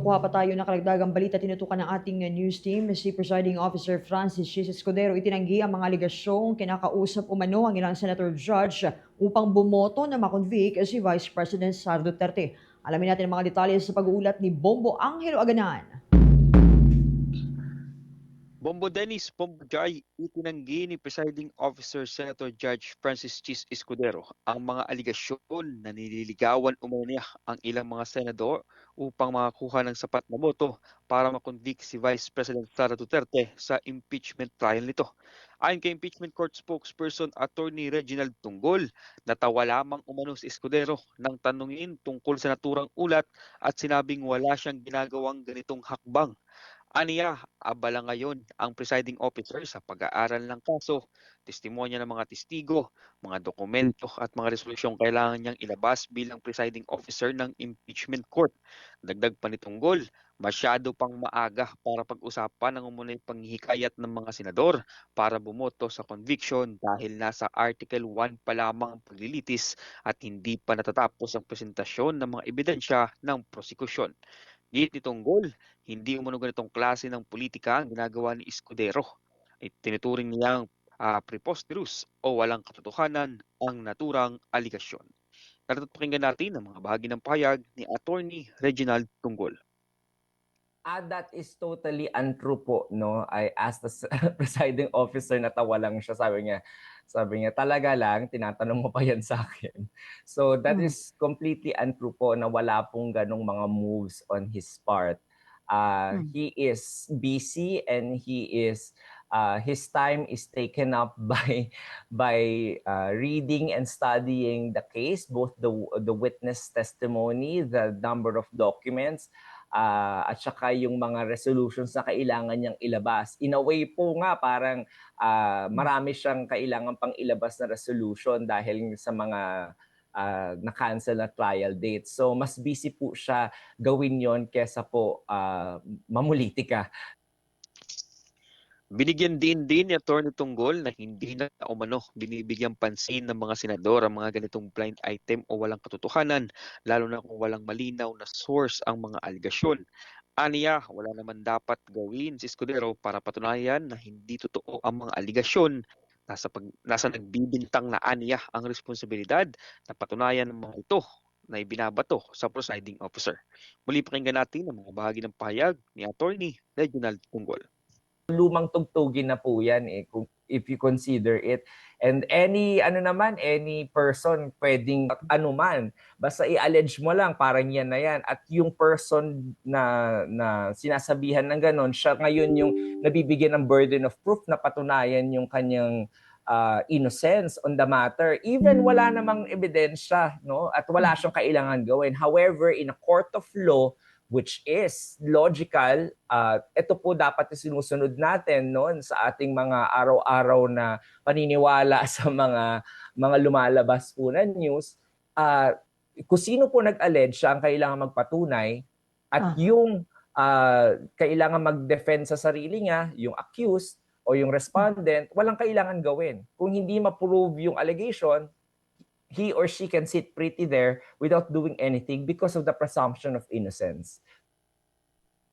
Kuha pa tayo ng karagdagang balita, tinutukan ng ating news team, si Presiding Officer Francis Chis Escudero itinanggi ang mga aligasyong kinakausap umano ang ilang senator judge upang bumoto na makonvict si Vice President Sara Duterte. Alamin natin ang mga detalye sa pag-uulat ni Bombo Angelo Aganan. Bombo Dennis Pombjay, itinanggi ni Presiding Officer Senator Judge Francis Chis Escudero ang mga aligasyon na nililigawan umano niya ang ilang mga senador upang makakuha ng sapat na boto para makonvict si Vice President Sara Duterte sa impeachment trial nito. Ayon kay Impeachment Court spokesperson Attorney Reginald Tunggol, natawa lamang umano si Escudero nang tanungin tungkol sa naturang ulat at sinabing wala siyang ginagawang ganitong hakbang. Aniya, abala ngayon ang presiding officer sa pag-aaral ng kaso, testimonya ng mga testigo, mga dokumento at mga resolusyong kailangan niyang ilabas bilang presiding officer ng impeachment court. Dagdag pa ni Tunggol, masyado pang maaga para pag-usapan ang umunay panghihikayat ng mga senador para bumoto sa conviction dahil nasa Article 1 pa lamang ang paglilitis at hindi pa natatapos ang presentasyon ng mga ebidensya ng prosekusyon. Git ni Tunggol, hindi umano ganitong klase ng politika ang ginagawa ni Escudero. Tinuturing niyang preposterous o walang katotohanan ang naturang aligasyon. Narato't pakinggan natin ang mga bahagi ng pahayag ni Attorney Reginald Tunggol. That is totally untrue po, no? I asked the presiding officer, natawa lang siya. Sabi niya, talaga lang, tinatanong mo pa yan sa akin. So that is completely untrue po na wala pong ganong mga moves on his part. He is busy and his time is taken up by reading and studying the case, both the witness testimony, the number of documents, at saka yung mga resolutions na kailangan niyang ilabas. In a way po nga, parang marami siyang kailangan pang ilabas na resolution dahil sa mga na-cancel na trial date. So mas busy po siya gawin yon kesa po mamulitika. Binigyan din ni Atty. Tunggol na hindi na umano binibigyang pansin ng mga senador ang mga ganitong blind item o walang katotohanan, lalo na kung walang malinaw na source ang mga aligasyon. Aniya, wala naman dapat gawin si Escudero para patunayan na hindi totoo ang mga aligasyon. Nasa nagbibintang na aniya ang responsibilidad na patunayan ng mga ito na ibinabato sa presiding officer. Muli pakinggan natin ang mga bahagi ng pahayag ni Attorney Reginald Tunggol. Lumang tugtugin na po yan if you consider it. And any person pwedeng anuman, basta i-allege mo lang parang yan na yan. At yung person na sinasabihan ng ganon, siya ngayon yung nabibigyan ng burden of proof na patunayan yung kanyang innocence on the matter. Even wala namang ebidensya, no? At wala siyang kailangan gawin. However, in a court of law, which is logical, ito po dapat sinusunod natin noon sa ating mga araw-araw na paniniwala sa mga lumalabas po na news. Kung sino po nag-allege, siya ang kailangan magpatunay at yung kailangan mag-defend sa sarili niya, yung accused o yung respondent, walang kailangan gawin. Kung hindi ma-prove yung allegation, he or she can sit pretty there without doing anything because of the presumption of innocence.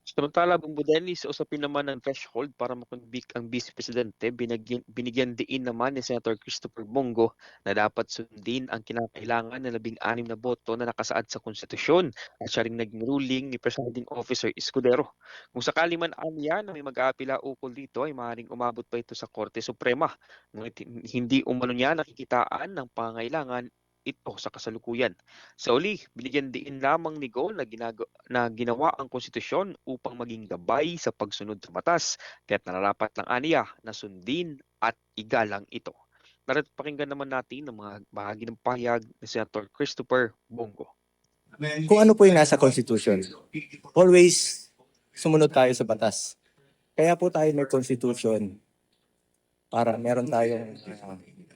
Samantala, Bombo Dennis, usapin naman ng threshold para makonvict ang Vice Presidente, binigyan diin naman ni Senator Christopher Bongo na dapat sundin ang kinakailangan na 16 na boto na nakasaad sa konstitusyon at siya ring naging ruling ni Presiding Officer Escudero. Kung sakali man aniya na may mag-aapila ukol dito ay maaaring umabot pa ito sa Korte Suprema. Ngunit hindi umano niya nakikitaan ng pangailangan ito sa kasalukuyan. Sa uli, binigyan diin lamang ni Go na ginawa ang konstitusyon upang maging gabay sa pagsunod sa batas, kaya't nararapat lang aniya na sundin at igalang ito. Narito pakinggan naman natin ang mga bahagi ng pahayag ni Senator Christopher Bongo. Kung ano po yung nasa Constitution, always sumunod tayo sa batas. Kaya po tayo may Constitution para meron tayong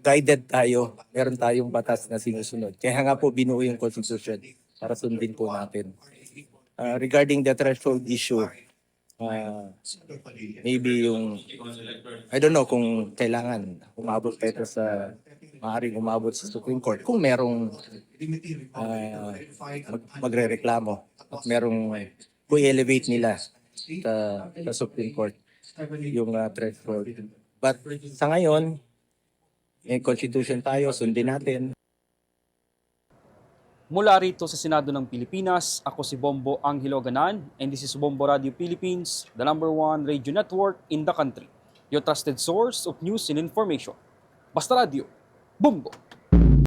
guided tayo, meron tayong batas na sinusunod. Kaya nga po binuo yung Constitution para sundin po natin. Regarding the threshold issue, maybe yung, I don't know kung kailangan umabot pa ito maaaring umabot sa Supreme Court kung merong magre-reklamo at merong kung i-elevate nila sa Supreme Court yung threshold. But sa ngayon, may constitution tayo, sundin natin. Mula rito sa Senado ng Pilipinas, ako si Bombo Angelo Ganan, and this is Bombo Radio Philippines, the #1 radio network in the country. Your trusted source of news and information. Basta Radio, Bombo!